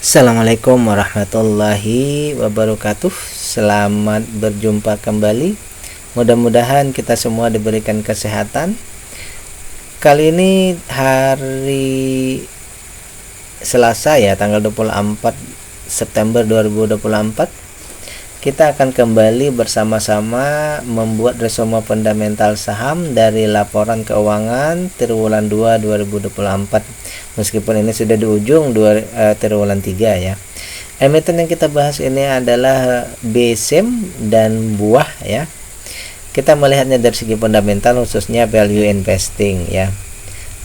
Assalamualaikum warahmatullahi wabarakatuh. Selamat berjumpa kembali. Mudah-mudahan kita semua diberikan kesehatan. Kali ini hari Selasa ya, tanggal 24 September 2024. Kita akan kembali bersama-sama membuat resume fundamental saham dari laporan keuangan triwulan 2 2024. Meskipun ini sudah di ujung triwulan 3 ya. Emiten yang kita bahas ini adalah BSIM dan buah ya. Kita melihatnya dari segi fundamental, khususnya value investing ya.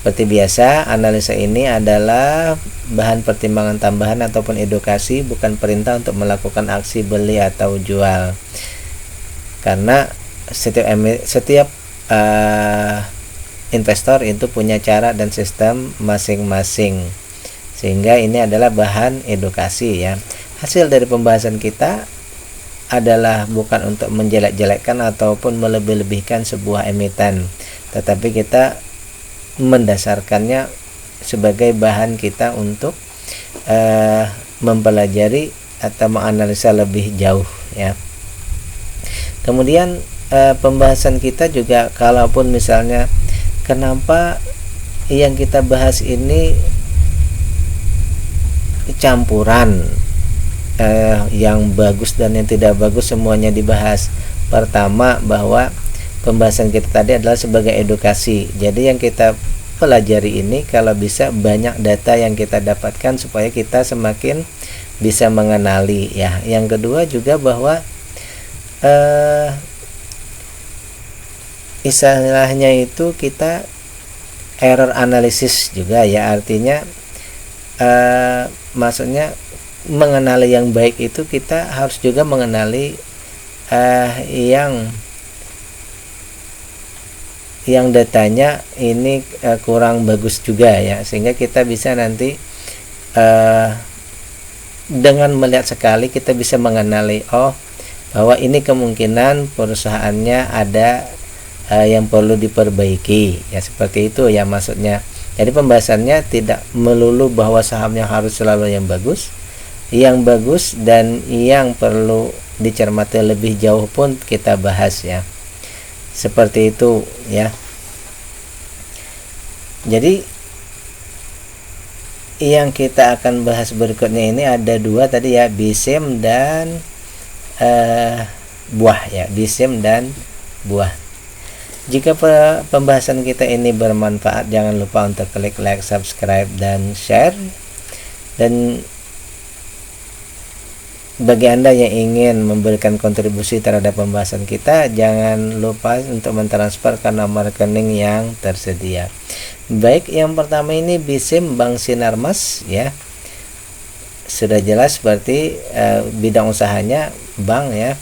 Seperti biasa, analisa ini adalah bahan pertimbangan tambahan ataupun edukasi, bukan perintah untuk melakukan aksi beli atau jual. Karena setiap investor itu punya cara dan sistem masing-masing. Sehingga ini adalah bahan edukasi ya. Hasil dari pembahasan kita adalah bukan untuk menjelek-jelekkan ataupun melebih-lebihkan sebuah emiten, tetapi kita mendasarkannya sebagai bahan kita untuk mempelajari atau menganalisa lebih jauh ya. Kemudian pembahasan kita juga, kalaupun misalnya kenapa yang kita bahas ini campuran, yang bagus dan yang tidak bagus semuanya dibahas. Pertama, bahwa pembahasan kita tadi adalah sebagai edukasi. Jadi yang kita pelajari ini kalau bisa banyak data yang kita dapatkan supaya kita semakin bisa mengenali ya. Yang kedua juga bahwa istilahnya itu kita error analysis juga ya. Artinya maksudnya mengenali yang baik itu kita harus juga mengenali yang datanya ini kurang bagus juga ya, sehingga kita bisa nanti dengan melihat sekali kita bisa mengenali bahwa ini kemungkinan perusahaannya ada yang perlu diperbaiki ya, seperti itu ya maksudnya. Jadi pembahasannya tidak melulu bahwa sahamnya harus selalu yang bagus dan yang perlu dicermati lebih jauh pun kita bahas ya. Seperti itu ya. Jadi yang kita akan bahas berikutnya ini ada dua tadi ya, BSIM dan buah ya, BSIM dan buah. Jika pembahasan kita ini bermanfaat, jangan lupa untuk klik like, subscribe dan share. Dan bagi Anda yang ingin memberikan kontribusi terhadap pembahasan kita, jangan lupa untuk mentransfer ke nomor rekening yang tersedia. Baik, yang pertama ini BSIM Bank Sinarmas ya. Sudah jelas berarti bidang usahanya bank ya.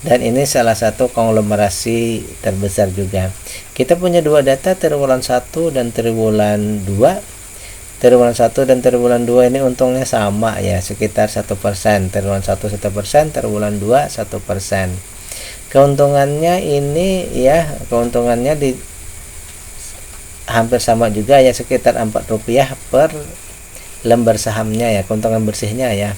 Dan ini salah satu konglomerasi terbesar juga. Kita punya dua data, triwulan 1 dan triwulan 2. Triwulan 1 dan triwulan 2 ini untungnya sama ya, sekitar 1%. Triwulan 1 1%, triwulan 2 1%. Keuntungannya ini ya, keuntungannya di hampir sama juga ya, sekitar Rp4 per lembar sahamnya ya, keuntungan bersihnya ya.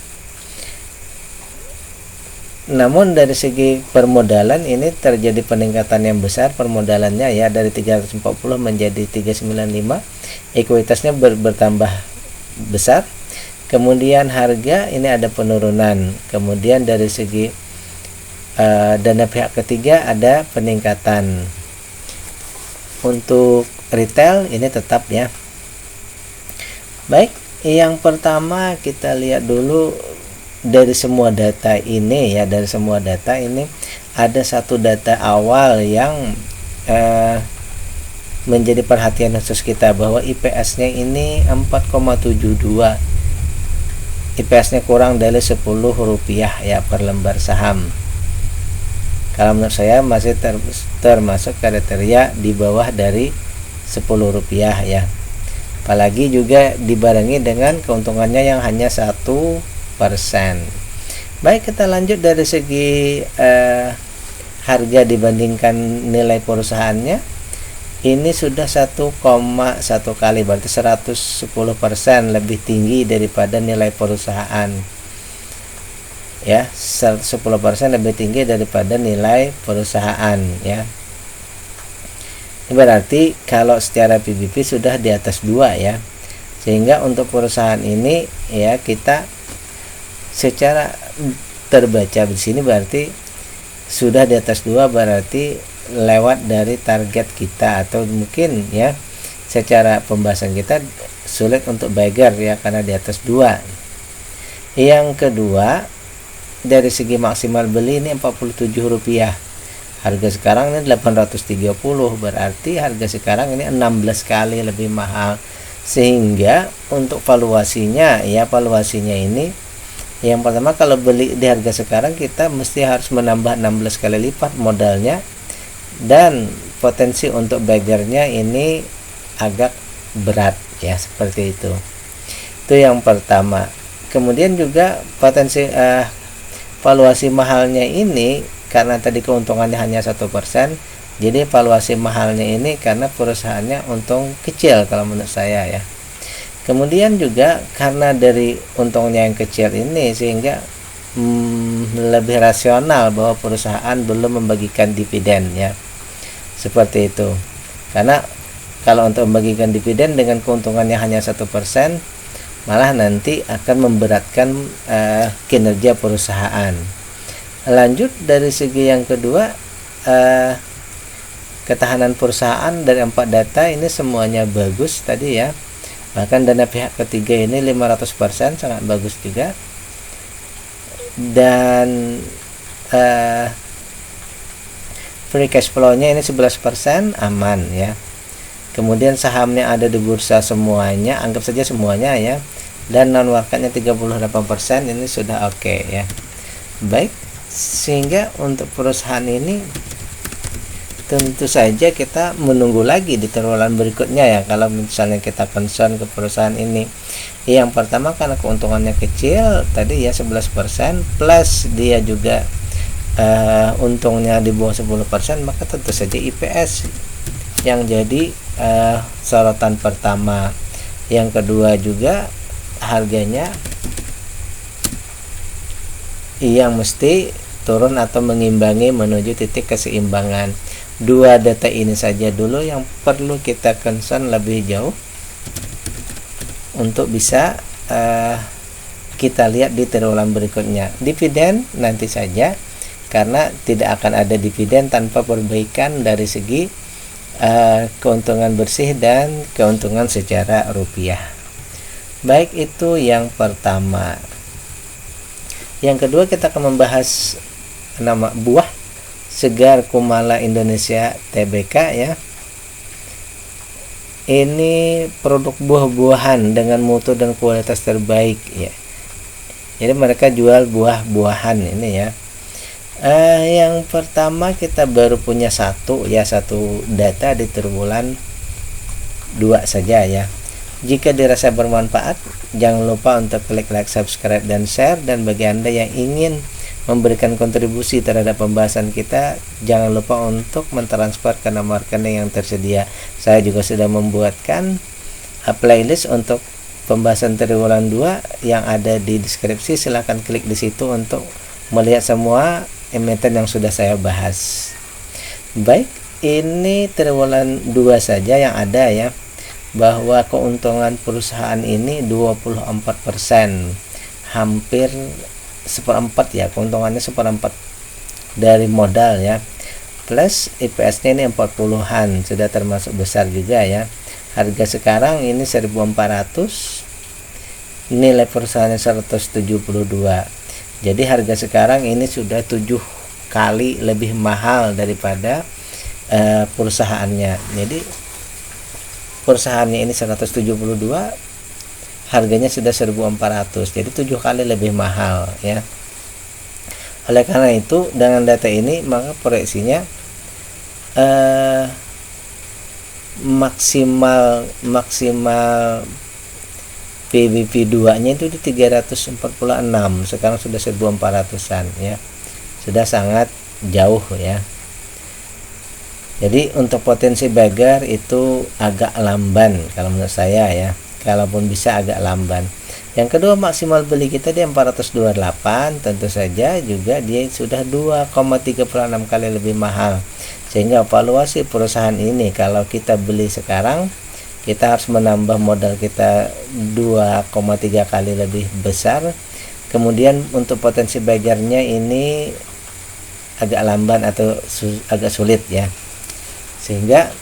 Namun dari segi permodalan ini terjadi peningkatan yang besar permodalannya ya, dari 340 menjadi 395. Ekuitasnya bertambah besar. Kemudian harga ini ada penurunan. Kemudian dari segi dana pihak ketiga ada peningkatan. Untuk retail ini tetap ya. Baik, yang pertama kita lihat dulu dari semua data ini ya, dari semua data ini ada satu data awal yang menjadi perhatian khusus kita, bahwa IPS-nya ini 4,72. IPS-nya kurang dari Rp10 ya per lembar saham. Kalau menurut saya masih termasuk kriteria di bawah dari Rp10 ya. Apalagi juga dibarengi dengan keuntungannya yang hanya 1%. Baik, kita lanjut dari segi harga dibandingkan nilai perusahaannya. ini sudah 1,1 kali, berarti 110% lebih tinggi daripada nilai perusahaan ya, 110% lebih tinggi daripada nilai perusahaan ya. Berarti kalau secara PBP sudah di atas 2 ya, sehingga untuk perusahaan ini ya kita secara terbaca di sini berarti sudah di atas 2, berarti lewat dari target kita, atau mungkin ya secara pembahasan kita sulit untuk beggar ya karena di atas 2. Yang kedua, dari segi maksimal beli ini Rp47, harga sekarang ini 830, berarti harga sekarang ini 16 kali lebih mahal. Sehingga untuk valuasinya ya, valuasinya ini yang pertama, kalau beli di harga sekarang kita mesti harus menambah 16 kali lipat modalnya, dan potensi untuk beggarnya ini agak berat ya, seperti itu. Itu yang pertama. Kemudian juga potensi valuasi mahalnya ini karena tadi keuntungannya hanya 1%, jadi valuasi mahalnya ini karena perusahaannya untung kecil kalau menurut saya ya. Kemudian juga karena dari untungnya yang kecil ini sehingga lebih rasional bahwa perusahaan belum membagikan dividen ya, seperti itu. Karena kalau untuk membagikan dividen dengan keuntungannya hanya 1%, malah nanti akan memberatkan kinerja perusahaan. Lanjut dari segi yang kedua, ketahanan perusahaan dari 4 data ini semuanya bagus tadi ya. Bahkan dana pihak ketiga ini 500%, sangat bagus juga. Dan free cash flow-nya ini 11%, aman ya. Kemudian sahamnya ada di bursa semuanya, anggap saja semuanya ya. Dan non marketnya 38%, ini sudah oke ya. Baik, sehingga untuk perusahaan ini tentu saja kita menunggu lagi di triwulan berikutnya ya, kalau misalnya kita concern ke perusahaan ini. Yang pertama karena keuntungannya kecil tadi ya, 11%, plus dia juga untungnya di bawah 10%, maka tentu saja IPS yang jadi sorotan pertama. Yang kedua juga harganya yang mesti turun atau mengimbangi menuju titik keseimbangan. 2 data ini saja dulu yang perlu kita concern lebih jauh untuk bisa kita lihat di triwulan berikutnya. Dividen nanti saja, karena tidak akan ada dividen tanpa perbaikan dari segi keuntungan bersih dan keuntungan secara rupiah. Baik, itu yang pertama. Yang kedua, kita akan membahas nama buah segar Kumala Indonesia Tbk ya. Ini produk buah-buahan dengan mutu dan kualitas terbaik ya. Jadi mereka jual buah-buahan ini ya. Yang pertama, kita baru punya satu data di triwulan 2 saja ya. Jika dirasa bermanfaat, jangan lupa untuk klik like, subscribe, dan share. Dan bagi Anda yang ingin memberikan kontribusi terhadap pembahasan kita, jangan lupa untuk mentransfer ke nomor rekening yang tersedia. Saya juga sudah membuatkan playlist untuk pembahasan triwulan 2 yang ada di deskripsi. Silahkan klik di situ untuk melihat semua emiten yang sudah saya bahas. Baik, ini triwulan 2 saja yang ada ya, bahwa keuntungan perusahaan ini 24%, hampir 1/4 ya, keuntungannya 1/4 dari modal ya, plus IPS-nya ini 40-an, sudah termasuk besar juga ya. Harga sekarang ini 1.400, nilai perusahaannya 172. Jadi harga sekarang ini sudah 7 kali lebih mahal daripada perusahaannya. Jadi perusahaannya ini 172, harganya sudah 1.400, jadi 7 kali lebih mahal ya. Oleh karena itu, dengan data ini maka proyeksinya maksimal PBP 2 nya itu di 346, sekarang sudah 1.400-an ya, sudah sangat jauh ya. Jadi untuk potensi Bagger itu agak lamban kalau menurut saya ya, kalaupun bisa agak lamban. Yang kedua, maksimal beli kita di 428, tentu saja juga dia sudah 2,36 kali lebih mahal. Sehingga valuasi perusahaan ini kalau kita beli sekarang, kita harus menambah modal kita 2,3 kali lebih besar. Kemudian untuk potensi Baggernya ini agak lamban atau agak sulit ya. Sehingga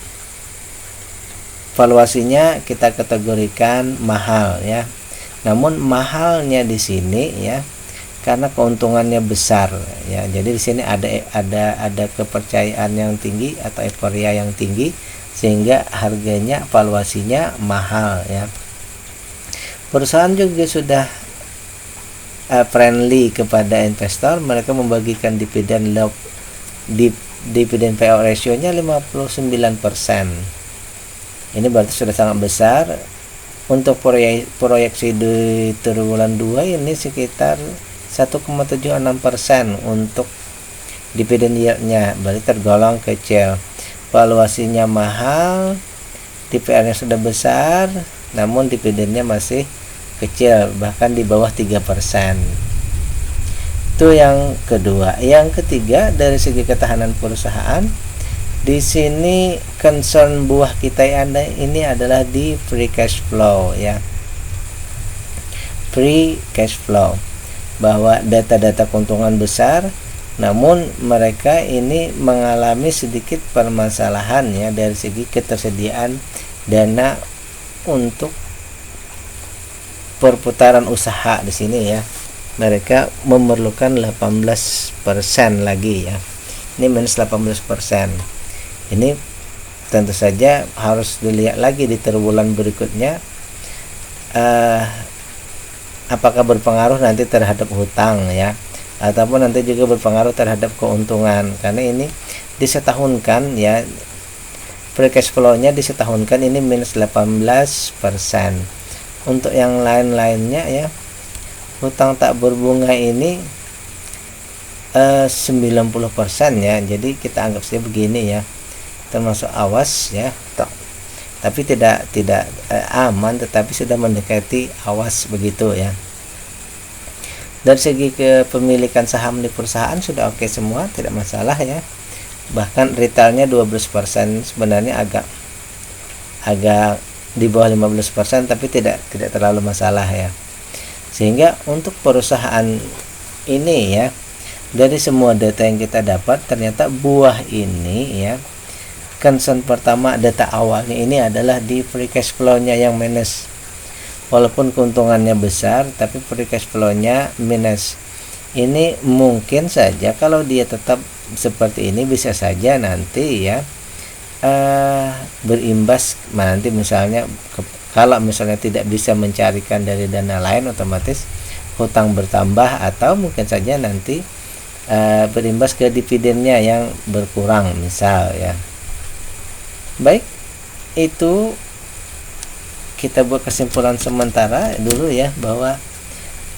valuasinya kita kategorikan mahal ya. Namun mahalnya di sini ya karena keuntungannya besar ya. Jadi di sini ada kepercayaan yang tinggi atau euforia yang tinggi sehingga harganya valuasinya mahal ya. Perusahaan juga sudah friendly kepada investor, mereka membagikan dividen dividen payout ratio-nya 59%. Ini berarti sudah sangat besar. Untuk proyeksi di triwulan 2 ini sekitar 1,76% untuk dividen yield-nya, berarti tergolong kecil. Valuasinya mahal, DPR-nya sudah besar, namun dividennya masih kecil, bahkan di bawah 3%. Itu yang kedua. Yang ketiga, dari segi ketahanan perusahaan, di sini concern buah kita ini adalah di free cash flow ya. Free cash flow, bahwa data-data keuntungan besar, namun mereka ini mengalami sedikit permasalahan ya dari segi ketersediaan dana untuk perputaran usaha di sini ya. Mereka memerlukan 18% lagi ya. Ini minus 18%. Ini tentu saja harus dilihat lagi di triwulan berikutnya, apakah berpengaruh nanti terhadap hutang ya, ataupun nanti juga berpengaruh terhadap keuntungan, karena ini disetahunkan ya, free cash flow-nya disetahunkan ini minus 18%. Untuk yang lain-lainnya ya, hutang tak berbunga ini 90% ya. Jadi kita anggap saja begini ya, termasuk awas ya, tapi tidak aman, tetapi sudah mendekati awas begitu ya. Dari segi kepemilikan saham di perusahaan sudah oke semua, tidak masalah ya. Bahkan retailnya 12%, sebenarnya agak di bawah 15%, tapi tidak terlalu masalah ya. Sehingga untuk perusahaan ini ya, dari semua data yang kita dapat, ternyata buah ini ya, concern pertama data awalnya ini adalah di free cash flow-nya yang minus. Walaupun keuntungannya besar, tapi free cash flow-nya minus. Ini mungkin saja kalau dia tetap seperti ini, bisa saja nanti ya berimbas nanti, misalnya kalau misalnya tidak bisa mencarikan dari dana lain, otomatis hutang bertambah, atau mungkin saja nanti berimbas ke dividennya yang berkurang misal ya. Baik, itu kita buat kesimpulan sementara dulu ya, bahwa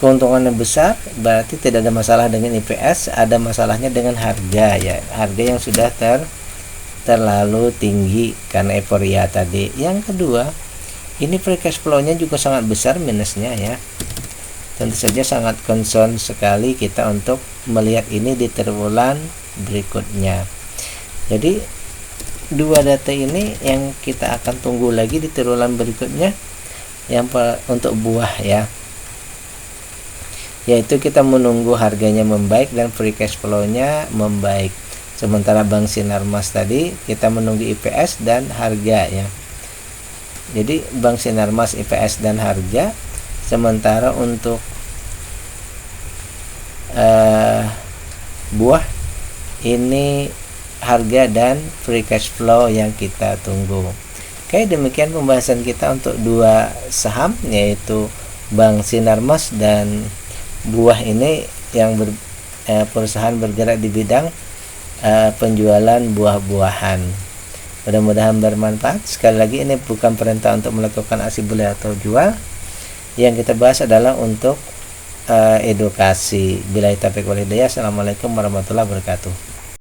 keuntungannya besar berarti tidak ada masalah dengan IPS, ada masalahnya dengan harga ya, harga yang sudah terlalu tinggi karena euforia tadi. Yang kedua, ini free cash flow-nya juga sangat besar minusnya ya. Tentu saja sangat concern sekali kita untuk melihat ini di triwulan berikutnya. Jadi dua data ini yang kita akan tunggu lagi di triwulan berikutnya, yang untuk buah ya, yaitu kita menunggu harganya membaik dan free cash flow-nya membaik. Sementara Bank Sinarmas tadi kita menunggu IPS dan harga ya. Jadi Bank Sinarmas, IPS dan harga. Sementara untuk buah ini harga dan free cash flow yang kita tunggu. Oke, demikian pembahasan kita untuk dua saham, yaitu Bank Sinarmas dan buah ini yang perusahaan bergerak di bidang penjualan buah-buahan. Mudah-mudahan bermanfaat. Sekali lagi, ini bukan perintah untuk melakukan aksi beli atau jual. Yang kita bahas adalah untuk edukasi. Billahi taufiq wal hidayah. Assalamualaikum warahmatullahi wabarakatuh.